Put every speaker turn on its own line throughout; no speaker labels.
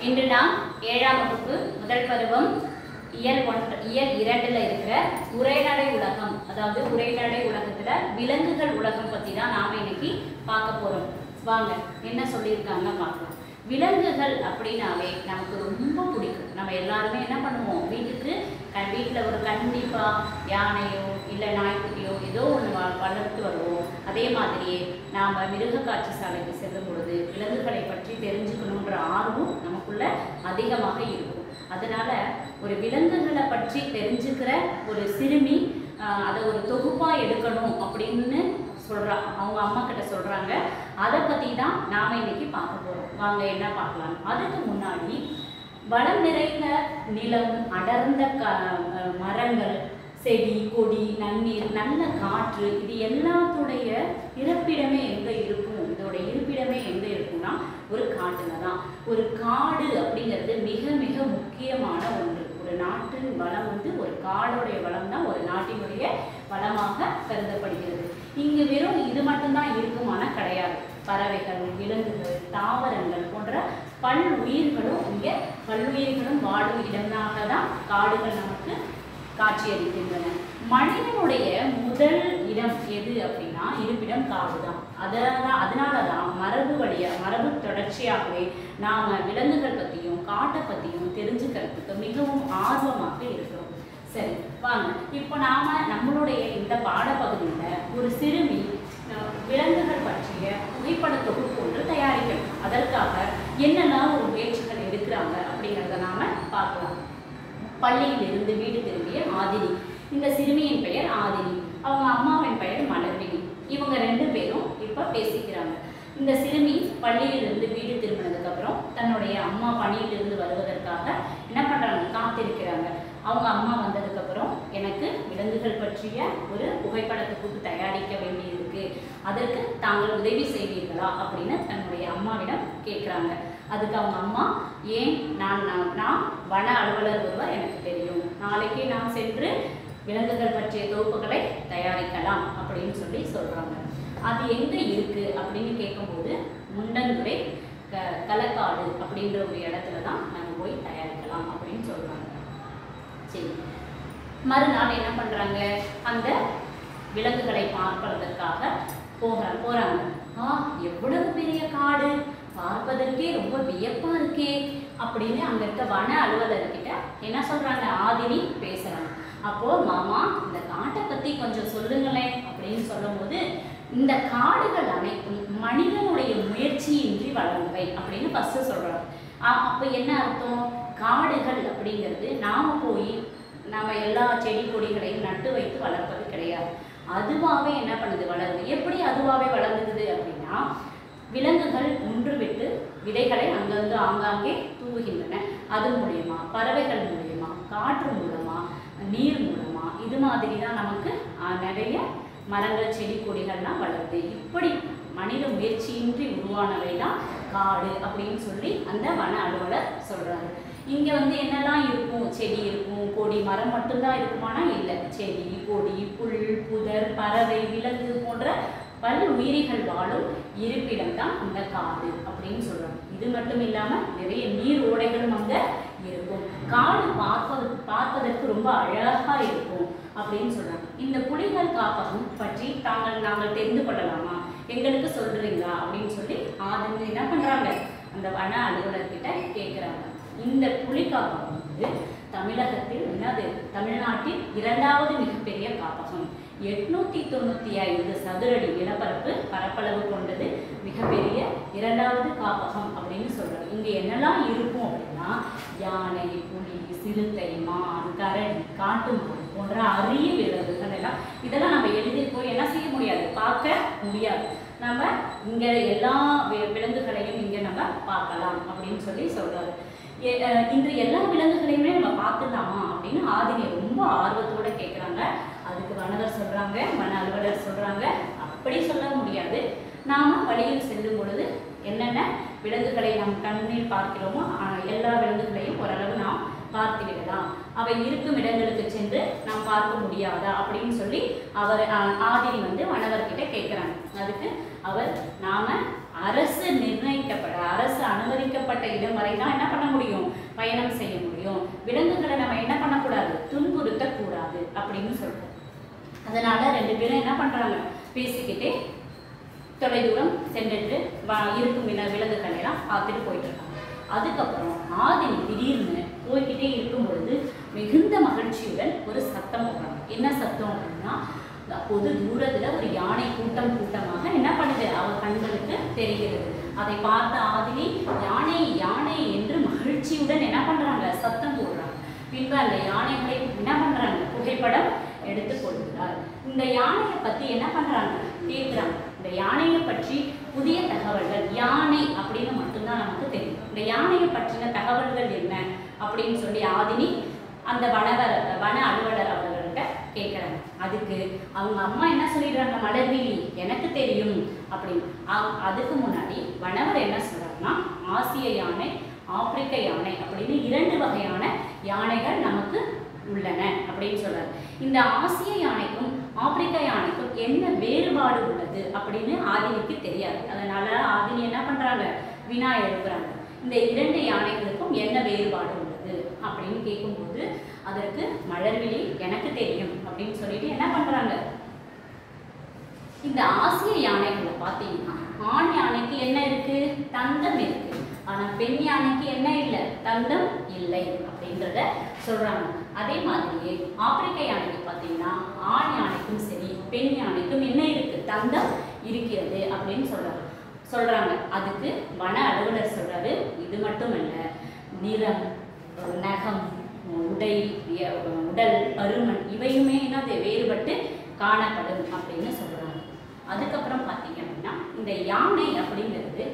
இன்று நாம் 7ஆம் வகுப்பு முதல் பருவம் இயல் 2ல் இருக்கிற உரைநடை உலகம், அதாவது உரைநடை உலகத்துல விலங்குகள் உலகம் பத்தி தான் நாம இன்னைக்கு பார்க்க போறோம். வாங்க என்ன சொல்லியிருக்காங்க பார்க்கலாம். விலங்குகள் அப்படின்னாவே நமக்கு ரொம்ப பிடிக்கும். நம்ம எல்லாருமே என்ன பண்ணுவோம், வீட்டில் ஒரு கண்டிப்பாக யானையோ இல்லை நாய்க்குட்டியோ ஏதோ ஒன்று வளர்த்து வருவோம். அதே மாதிரியே நாம் மிருக காட்சி சாலைக்கு செல்லும் பொழுது விலங்குகளை பற்றி தெரிஞ்சுக்கணுன்ற ஆர்வம் நமக்குள்ள அதிகமாக இருக்கும். அதனால ஒரு விலங்குகளை பற்றி தெரிஞ்சுக்கிற ஒரு சிறுமி அதை ஒரு தொகுப்பாக எடுக்கணும் அப்படின்னு அவங்க அம்மா கிட்ட சொல்றாங்க. அதை பத்தி தான் நாம இன்னைக்கு பார்க்க போறோம். வாங்க என்ன பார்க்கலாம். அதுக்கு முன்னாடி வளம் நிறைந்த நிலம், அடர்ந்த மரங்கள், செடி கொடி, நன்னீர், நல்ல காற்று, இது எல்லாத்துடைய இருப்பிடமே எங்க இருக்கும்? இதோட இருப்பிடமே எங்க இருக்கும்னா ஒரு காட்டுல தான். ஒரு காடு அப்படிங்கிறது மிக மிக முக்கியமான ஒன்று. ஒரு நாட்டின் வளம் ஒரு காடுடைய வளம் தான் ஒரு நாட்டினுடைய வளமாக கருதப்படுகிறது. இங்கு வெறும் இது மட்டும்தான் இருக்குமான கிடையாது. பறவைகள், விலங்குகள், தாவரங்கள் போன்ற பல்லுயிர்களும் பல்லுயிர்களும் வாழும் இடமாக தான் காடுகள் நமக்கு காட்சியளிக்கின்றன. மனிதனுடைய முதல் இடம் எது அப்படின்னா இருப்பிடம் காடு தான். அதனாலதான் மரபு தொடர்ச்சியாகவே நாம விலங்குகள் பத்தியும் காட்டை பத்தியும் தெரிஞ்சுக்கிறதுக்கு மிகவும் ஆர்வமாக இருக்கிறோம். சரி வாங்க, இப்போ நாம நம்மளுடைய இந்த பாடப்பகுதியில ஒரு சிறுமி விலங்குகள் பற்றிய புகைப்பட தொகுப்பு ஒன்று தயாரிக்கணும். அதற்காக என்னெல்லாம் ஒரு முயற்சிகள் எடுக்கிறாங்க அப்படிங்கிறத நாம பார்க்கலாம். பள்ளியிலிருந்து வீடு திரும்பிய ஆதினி. இந்த சிறுமியின் பெயர் ஆதினி, அவங்க அம்மாவின் பெயர் மலர்வினி. இவங்க 2 பேரும் இப்ப பேசிக்கிறாங்க. இந்த சிறுமி பள்ளியிலிருந்து வீடு திரும்பினதுக்கு அப்புறம் தன்னுடைய அம்மா பணியிலிருந்து வருவதற்காக என்ன பண்றாங்க, காத்திருக்கிறாங்க. அவங்க அம்மா வந்ததுக்கு அப்புறம் எனக்கு விலங்குகள் பற்றிய ஒரு புகைப்படத்துக்கு தயாரிக்க வேண்டியிருக்கு, அதற்கு தாங்கள் உதவி செய்வீர்களா அப்படின்னு தன்னுடைய அம்மாவிடம் கேட்குறாங்க. அதுக்கு அவங்க அம்மா, ஏன், நான் வன அலுவலர் ஒருவர் எனக்கு தெரியும், நாளைக்கே நான் சென்று விலங்குகள் பற்றிய தொகுப்புகளை தயாரிக்கலாம் அப்படின்னு சொல்றாங்க. அது எங்க இருக்கு அப்படின்னு கேட்கும்போது முண்டந்துறை களக்காடு அப்படின்ற ஒரு இடத்துல தான் நம்ம போய் தயாரிக்கலாம் அப்படின்னு சொல்றாங்க. சரி, மறுநாள் என்ன பண்றாங்க, அந்த விலங்குகளை பார்ப்பதற்காக போறாங்க. எவ்வளவு பெரிய காடு, பார்ப்பதற்கே ரொம்ப வியப்பா இருக்கே அப்படின்னு அங்க இருக்க வன அலுவலர்கிட்ட என்ன சொல்றாங்க, ஆதினி பேசுறாங்க. அப்போ மாமா இந்த காட்டை பத்தி கொஞ்சம் சொல்லுங்களேன் அப்படின்னு சொல்லும் போது, இந்த காடுகள் அனைத்தும் மனிதனுடைய முயற்சியின்றி வளர்ந்தவை அப்படின்னு ஃபர்ஸ்ட் சொல்றாங்க. அப்ப என்ன அர்த்தம், காடுகள் அப்படிங்கிறது நாம எல்லா செடி கொடிகளையும் நட்டு வைத்து வளர்ப்பது கிடையாது. அதுவாகவே என்ன பண்ணுது, வளருது. எப்படி அதுவாகவே வளர்ந்துக்குது அப்படின்னா, விலங்குகள் ஒன்று விட்டு விதைகளை அங்கங்கு ஆங்காங்கே தூவுகின்றன. அது மூலயமா, பறவைகள் மூலயமா, காற்று மூலமா, நீர் மூலமா, இது மாதிரி தான் நமக்கு நிறைய மரங்கள் செடி கொடிகள்லாம் வளருது. இப்படி மனித முயற்சியின்றி உருவானவை தான் காடு அப்படின்னு சொல்லி அந்த வன அலுவலர் சொல்றாரு. இங்க என்னெல்லாம் இருக்கும், செடி இருக்கும், கொடி, மரம் மட்டும்தான் இருக்குமானா இல்லை. செடி கொடி, புல் புதர், பறவை, விலங்கு போன்ற பல் உயிரிகள் வாழும் இருப்பிடம் தான் இந்த காடு அப்படின்னு சொல்றாங்க. இது மட்டும் இல்லாம நிறைய நீர் ஓடைகளும் அங்க இருக்கும். காடு பார்ப்பதற்கு ரொம்ப அழகா இருக்கும் அப்படின்னு சொல்றாங்க. இந்த புலிகள் காப்பகம் பற்றி நாங்கள் தெரிந்து கொள்ளலாமா, எங்களுக்கு சொல்றீங்களா அப்படின்னு சொல்லி ஆதினி என்ன பண்றாங்க, அந்த வன அலுவலர்கிட்ட கேட்கிறாங்க. இந்த புலி காப்பகம் தமிழகத்தில் தமிழ்நாட்டில் 2வது மிகப்பெரிய காப்பகம். 895 சதுரடி பரப்பளவு கொண்டது மிகப்பெரிய 2வது காப்பகம் அப்படின்னு சொல்றாங்க. இங்க என்னெல்லாம் இருக்கும் அப்படின்னா, யானை, புலி, சிறுத்தை, மான், கரடி, காட்டு மான் போன்ற அரிய விலங்குகள் எல்லாம். இதெல்லாம் நம்ம எளிதில் போய் என்ன செய்ய முடியாது, பார்க்க முடியாது. நம்ம இங்க எல்லா விலங்குகளையும் இங்க நம்ம பார்க்கலாம் அப்படின்னு சொல்றாரு. இன்று எல்லா விலங்குகளையுமே நம்ம பார்த்துடலாமா அப்படின்னு ஆதினி ரொம்ப ஆர்வத்தோட கேட்குறாங்க. அதுக்கு வன அலுவலர் சொல்றாங்க, அப்படி சொல்ல முடியாது. நாம வழியில் செல்லும் பொழுது என்னென்ன விலங்குகளை நாம் கண்ணில் பார்க்கிறோமோ எல்லா விலங்குகளையும் ஓரளவு நாம் பார்த்து விடலாம். அவை இருக்கும் இடங்களுக்கு சென்று நாம் பார்க்க முடியாதா அப்படின்னு சொல்லி ஆதினி வனவர்கிட்ட கேட்குறாங்க. அதுக்கு அவர், நாம அரசு அரசு அனுமதிக்கப்பட்ட இடம் வரை தான் என்ன பண்ண முடியும், பயணம் செய்ய முடியும். விலங்குகளை நம்ம என்ன பண்ணக்கூடாது, துன்புறுத்தக்கூடாது அப்படின்னு சொல்றோம். அதனால 2 பேரும் என்ன பண்றாங்க, பேசிக்கிட்டே தொலைதூரம் சென்றுட்டு இருக்கும் விலங்குகளை எல்லாம் பார்த்துட்டு போயிட்டு இருக்காங்க. அதுக்கப்புறம் ஆதினி திடீர்னு போய்கிட்டே இருக்கும் பொழுது மிகுந்த மகிழ்ச்சியுடன் ஒரு சத்தம் போடுறாங்க. என்ன சத்தம் அப்படின்னா, அப்போது தூரத்துல ஒரு யானை கூட்டமாக என்ன பண்ணுது, அவர் கண்களுக்கு தெரிகிறது. அதை பார்த்த ஆதினி யானை யானை என்று மகிழ்ச்சியுடன் என்ன பண்றாங்க, சத்தம் போடுறாங்க. பின்பு அந்த யானைகளை என்ன பண்றாங்க, புகைப்படம் எடுத்துக் கொள்கிறார். இந்த யானையை பத்தி என்ன பண்றாங்க, கேட்கிறாங்க. இந்த யானையை பற்றி புதிய தகவல்கள், யானை அப்படின்னு மட்டும்தான் நமக்கு தெரியும். இந்த யானையை பற்றின தகவல்கள் என்ன அப்படின்னு சொல்லி ஆதினி அந்த வன அலுவலர் அவர்கள்ட்ட கேட்குறாங்க. அதுக்கு அவங்க அம்மா என்ன சொல்லிடுறாங்க, மலர்விழி எனக்கு தெரியும் அப்படின்னு. அதுக்கு முன்னாடி வனவர் என்ன சொல்றாருன்னா, ஆசிய யானை, ஆப்பிரிக்க யானை அப்படின்னு 2 வகையான யானைகள் நமக்கு உள்ளன அப்படின்னு சொல்றாரு. இந்த ஆசிய யானைக்கும் ஆப்பிரிக்க யானைக்கும் என்ன வேறுபாடு உள்ளது அப்படின்னு ஆதினிக்கு தெரியாது. அதனால ஆதினி என்ன பண்றாங்க, வினா எழுப்புறாங்க. இந்த 2 யானைகளுக்கும் என்ன வேறுபாடு உள்ளது அப்படின்னு கேட்கும்போது அதற்கு மலர்விழி எனக்கு தெரியும் அப்படின்னு சொல்லிட்டு என்ன பண்றாங்க, இந்த ஆசிய யானைகளை பார்த்தீங்கன்னா ஆண் யானைக்கு என்ன இருக்கு, தந்தம் இருக்கு. ஆனா பெண் யானைக்கு என்ன இல்லை, தந்தம் இல்லை அப்படின்றத சொல்றாங்க. அதே மாதிரியே ஆப்பிரிக்க யானைக்கு பார்த்தீங்கன்னா ஆண் யானைக்கும் சரி பெண் யானைக்கும் என்ன இருக்கு, தந்தம் இருக்கிறது அப்படின்னு சொல்றாங்க. அதுக்கு வன அலுவலர் சொல்றாரு, இது மட்டுமல்ல, நிறம், நகம், உடல் பருமன் இவையுமே என்னது வேறுபட்டு காணப்படும் அப்படின்னு சொல்றாங்க. அதுக்கப்புறம் பார்த்தீங்க அப்படின்னா இந்த யானை அப்படிங்கிறது,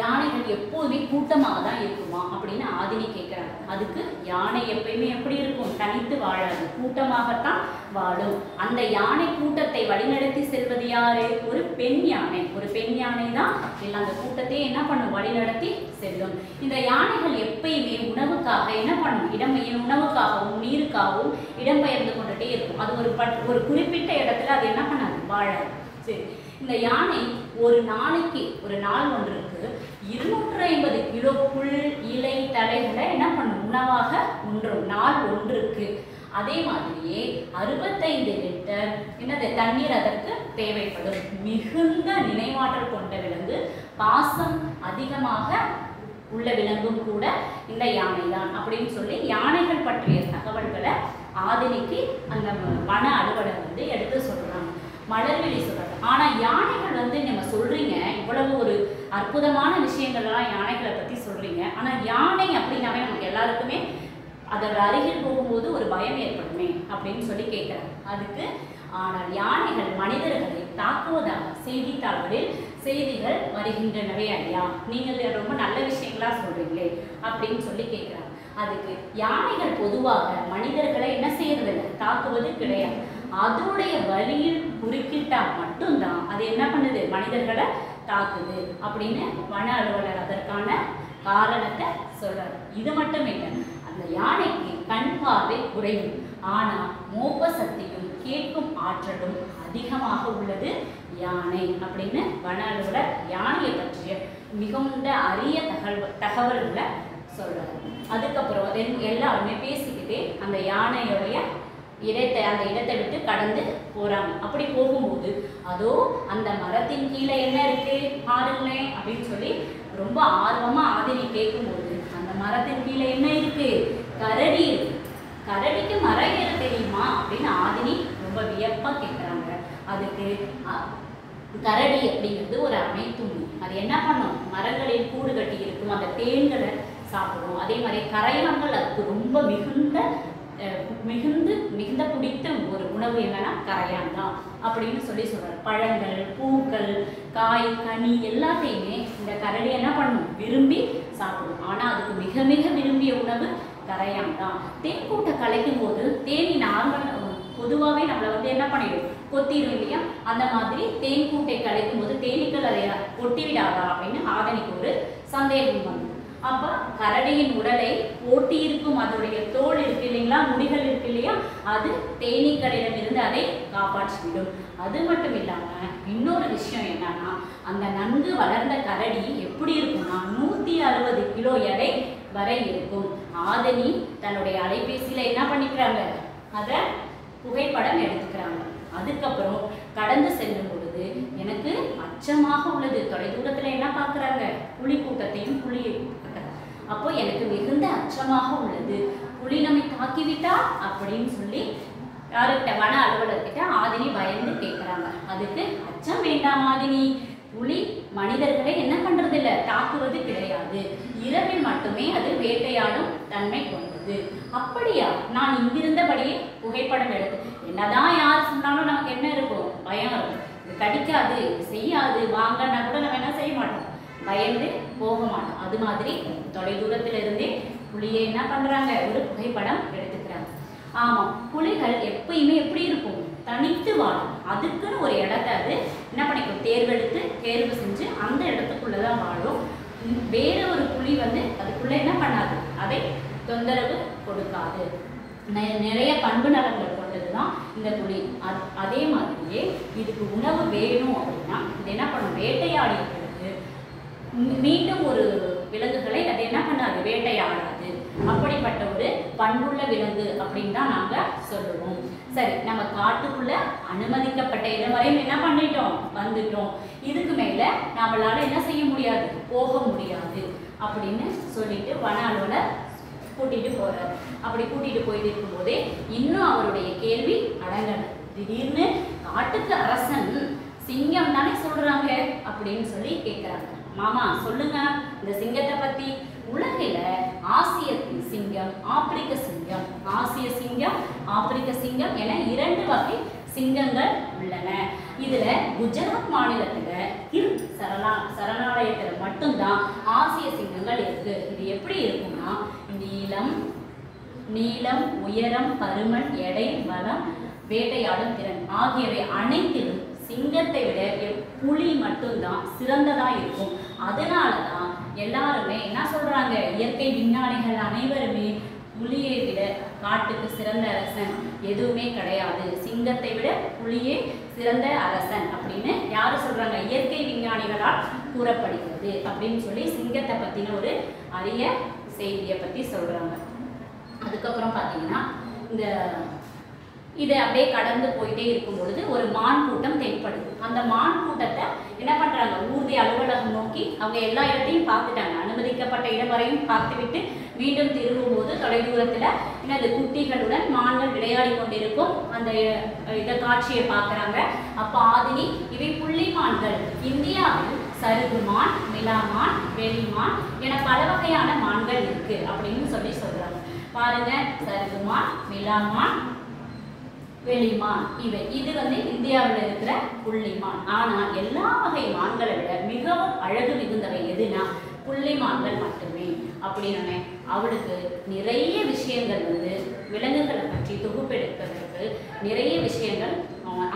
யானைகள் எப்போதுமே கூட்டமாக தான் இருக்குமா அப்படின்னு ஆதினி கேட்குறாங்க. அதுக்கு யானை எப்பயுமே எப்படி இருக்கும், தனித்து வாழாது, கூட்டமாகத்தான் வாழும். அந்த யானை கூட்டத்தை வழிநடத்தி செல்வது யாரு, ஒரு பெண் யானை. ஒரு பெண் யானை தான் அந்த கூட்டத்தை என்ன பண்ணும், வழிநடத்தி செல்லும். இந்த யானைகள் எப்பயுமே உணவுக்காக என்ன பண்ணும், உணவுக்காகவும் நீருக்காகவும் இடம்பெயர்ந்து கொண்டுட்டே இருக்கும். அது ஒரு குறிப்பிட்ட இடத்துல அது என்ன பண்ணாது, வாழாது. சரி, இந்த யானை ஒரு நாளைக்கு, ஒரு நாள் ஒன்றுக்கு 250 கிலோ புல் இலை தழைகளை என்ன பண்ணும், உணவாக உண்ணும் நாள் ஒன்றுக்கு. அதே மாதிரியே 65 லிட்டர் என்னது தண்ணீர் அதற்கு தேவைப்படும். மிகுந்த நினைவாற்றல் கொண்ட விலங்கு, பாசம் அதிகமாக உள்ள விலங்கும் கூட இந்த யானை தான் அப்படின்னு சொல்லி யானைகள் பற்றிய தகவல்களை ஆதினிக்கு அந்த வன அலுவலர் எடுத்து சொல்றாங்க. மலர்விழி சொல்றாங்க. ஆனா யானைகள் நம்ம சொல்றீங்க, இவ்வளவு ஒரு அற்புதமான விஷயங்கள்லாம் யானைகளை பத்தி சொல்றீங்க. ஆனா யானை அப்படின்னாவே நமக்கு எல்லாருக்குமே அதோட அருகில் போகும்போது ஒரு பயம் ஏற்படுமே அப்படின்னு சொல்லி கேட்கிறாங்க. அதுக்கு ஆனால் யானைகள் மனிதர்களை தாக்குவதாக செய்தித்தாள்களில் செய்திகள் வருகின்றனவே ஐயா, நீங்கள் ரொம்ப நல்ல விஷயங்களா சொல்றீங்களே அப்படின்னு சொல்லி கேட்கிறாங்க. அதுக்கு யானைகள் பொதுவாக மனிதர்களை என்ன செய்யறதில்லை, தாக்குவது கிடையாது. அதோடைய வழியில் குறுக்கிட்டா மட்டும்தான் அது என்ன பண்ணுது, மனிதர்களை தாக்குது அப்படின்னு வன அலுவலர் அதற்கான காரணத்தை சொல்றாரு. இது மட்டும் இல்லை, அந்த யானைக்கு கண் பார்வை குறைவு, ஆனா மோப்ப சக்தியும் கேட்கும் ஆற்றலும் அதிகமாக உள்ளது யானை அப்படின்னு வன அலுவலர் யானையை பற்றிய மிகுந்த அரிய தகவல்களை சொல்றாரு. அதுக்கப்புறம் எல்லாருமே பேசிக்கிட்டே அந்த யானையுடைய அந்த இடத்தை விட்டு கடந்து போறாங்க. அப்படி போகும்போது அதோ அந்த மரத்தின் கீழே என்ன இருக்கு பாருங்களேன் அப்படின்னு சொல்லி ரொம்ப ஆர்வமா ஆதினி கேட்கும்போது, அந்த மரத்தின் கீழே என்ன இருக்கு, கரடி இருக்கு. கரடிக்கு மரம் ஏற தெரியுமா அப்படின்னு ஆதினி ரொம்ப வியப்பா கேட்குறாங்க. அதுக்கு கரடி அப்படிங்கிறது ஒரு அமைத்துண்ணி. அது என்ன பண்ணும், மரங்களில் கூடு கட்டி இருக்கும், அந்த தேன்களை சாப்பிடும். அதே மாதிரி கரையான்கள் அதுக்கு ரொம்ப மிகுந்த பிடித்த ஒரு உணவு என்னன்னா கரையான் தான் அப்படின்னு சொல்லி சொல்றாரு. பழங்கள், பூக்கள், காய், கனி எல்லாத்தையுமே இந்த கரடி என்ன பண்ணும், விரும்பி சாப்பிடும். ஆனா அதுக்கு மிக மிக விரும்பிய உணவு கரையான் தான். தேன்கூட்டை கலைக்கும் போது தேனி நார்மல் பொதுவாகவே நம்மளை என்ன பண்ணிடும், கொத்திடும் இல்லையா? அந்த மாதிரி தேன்கூட்டை கலைக்கும் போது தேனீக்கள் அதை ஒட்டி விடாதா அப்படின்னு ஆதினிக்கு ஒரு சந்தேகம் வந்து, அப்ப கரடியின் உடலை ஒட்டி இருக்கும் அதோடைய தோல் இருக்கு இல்லைங்களா, அப்படிலாம் முடிகள் இருக்கு இல்லையா, அது தேனீக்களிடமிருந்து அதை காப்பாற்றிவிடும். அது மட்டும் இல்லாம இன்னொரு விஷயம் என்னன்னா, அந்த நன்கு வளர்ந்த கரடி எப்படி இருக்கும்னா 160 கிலோ எடை வரை இருக்கும். ஆதினி தன்னுடைய அலைபேசியில என்ன பண்ணிக்கிறாங்க, அதை புகைப்படம் எடுத்துக்கிறாங்க. அதுக்கப்புறம் கடந்து செல்லும் பொழுது எனக்கு அச்சமாக உள்ளது. தொலைதூரத்துல என்ன பார்க்குறாங்க, புலி கூட்டத்தையும் புலியை அப்போ எனக்கு மிகுந்த அச்சமாக உள்ளது, புலி நம்மை தாக்கிவிட்டா அப்படின்னு சொல்லி யாருக்கிட்ட, வன அலுவலர்கிட்ட ஆதினி பயந்து கேட்குறாங்க. அதுக்கு அச்சம் வேண்டாம் ஆதினி, புலி மனிதர்களை என்ன பண்றது இல்லை, தாக்குவது கிடையாது. இரவில் மட்டுமே அது வேட்டையாடும் தன்மை கொண்டது. அப்படியா, நான் இங்கிருந்தபடியே புகைப்படம் எடுத்து, என்னதான் யார் சொன்னாலும் நமக்கு என்ன இருக்கும், பயம் இருக்கும். இது கடிக்காது, செய்யாது, வாங்கன்னா கூட நம்ம என்ன செய்ய மாட்டோம், பயந்து போக மாட்டோம். அது மாதிரி தொலைதூரத்துல இருந்தே புலியை என்ன பண்றாங்க, ஒரு புகைப்படம் எடுத்துக்கிறாங்க. ஆமா, புலிகள் எப்பயுமே எப்படி இருக்கும், தனித்து வாழும். அதுக்குன்னு ஒரு இடத்த அது என்ன பண்ணிக்கும், தேர்வு செஞ்சு அந்த இடத்துக்குள்ளதான் வாழும். வேற ஒரு புலி அதுக்குள்ள என்ன பண்ணாது, அதை தொந்தரவு கொடுக்காது. நிறைய பண்பு நலன்கள் கொண்டதுதான் இந்த புலி. அதே மாதிரியே இதுக்கு உணவு வேணும் அப்படின்னா இது என்ன பண்ணும், வேட்டையாடிய பிறகு மீண்டும் ஒரு விலங்குகளை அது என்ன பண்ணாது, வேட்டையாடாது. அப்படிப்பட்ட ஒரு பண்புள்ள விலங்கு அப்படின்னு தான் நாங்க சொல்லுவோம். சரி, நம்ம காட்டுக்குள்ள அனுமதிக்கப்பட்ட இடம் வரையும் என்ன பண்ணிட்டோம், வந்துட்டோம். இதுக்கு மேல நம்மளால என்ன செய்ய முடியாது, போக முடியாது அப்படின்னு சொல்லிட்டு வன அலுவலர் கூட்டிட்டு போறாரு. அப்படி கூட்டிட்டு போயிட்டு இருக்கும் போதே இன்னும் அவருடைய கேள்வி அடங்கல. திடீர்னு காட்டுக்கு அரசன் சிங்கம் தானே சொல்றாங்க அப்படின்னு சொல்லி கேட்கிறாங்க. மாமா சொல்லுங்க இந்த சிங்கத்தை பத்தி. உலகில ஆசிய சிங்கம், ஆப்பிரிக்க சிங்கம், ஆசிய சிங்கம், ஆப்பிரிக்க சிங்கம் என 2 வகை சிங்கங்கள் உள்ளன. இதுல குஜராத் மாநிலத்துல கிர் சரணாலயத்துல மட்டும்தான் ஆசிய சிங்கங்கள் இருக்கு. இது எப்படி இருக்கும்னா, நீளம், உயரம், பருமன், எடை, பலம், வேட்டையாடும் திறன் ஆகியவை அனைத்திலும் சிங்கத்தை விட புலி மட்டும்தான் சிறந்ததா இருக்கும். அதனாலதான் எல்லாருமே என்ன சொல்றாங்க, இயற்கை விஞ்ஞானிகள் அனைவருமே புலியை விட காட்டுக்கு சிறந்த அரசன் எதுவுமே கிடையாது, சிங்கத்தை விட புலியே சிறந்த அரசன் அப்படின்னு யாரு சொல்றாங்க, இயற்கை விஞ்ஞானிகளால் கூறப்படுகிறது அப்படின்னு சொல்லி சிங்கத்தை பத்தின ஒரு அரிய செய்தியை பத்தி சொல்றாங்க. அதுக்கப்புறம் பார்த்தீங்கன்னா இதை அப்படியே கடந்து போயிட்டே இருக்கும் பொழுது ஒரு மான் கூட்டம் தென்படுது. அந்த மான் கூட்டத்தை என்ன பண்றாங்க, ஊர்தி அலுவலகம் நோக்கி அவங்க எல்லா இடத்தையும் பார்த்துட்டாங்க. அனுமதிக்கப்பட்ட இடம் வரையும் பார்த்துவிட்டு மீண்டும் திரும்பும் போது தொலைதூரத்துல என்னது குட்டிகளுடன் மான்கள் விளையாடி கொண்டிருக்கும் அந்த இதை காட்சியை பார்க்குறாங்க. அப்போ ஆதினி, இவை புள்ளிமான்கள். இந்தியாவில் சருகுமான், மிலாமான், வெளிமான் என பல வகையான மான்கள் இருக்கு அப்படின்னு சொல்லி சொல்றாங்க. பாருங்க, சருகுமான், மிலாமான், வெளிமான் இது இந்தியாவில் இருக்கிற புள்ளிமான். ஆனால் எல்லா வகை மான்களை விட மிகவும் அழகு மிகுந்தவை எதுனா புள்ளிமான்கள் மட்டுமே அப்படின்னு அவளுக்கு நிறைய விஷயங்கள் விலங்குகளை பற்றி தொகுப்பெடுப்பதற்கு நிறைய விஷயங்கள்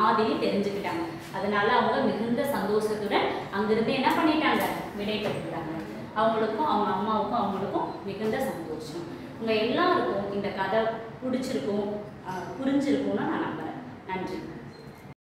ஆதினி தெரிஞ்சுக்கிட்டாங்க. அதனால அவங்க மிகுந்த சந்தோஷத்துடன் அங்கிருந்து என்ன பண்ணிட்டாங்க, விடை பெற்றுட்டாங்க. அவங்களுக்கும் அவங்க அம்மாவுக்கும் அவங்களுக்கும் மிகுந்த சந்தோஷம். உங்க எல்லாருக்கும் இந்த கதை பிடிச்சிருக்கும், புரிஞ்சிருக்கும்னு நான் நம்புறேன்.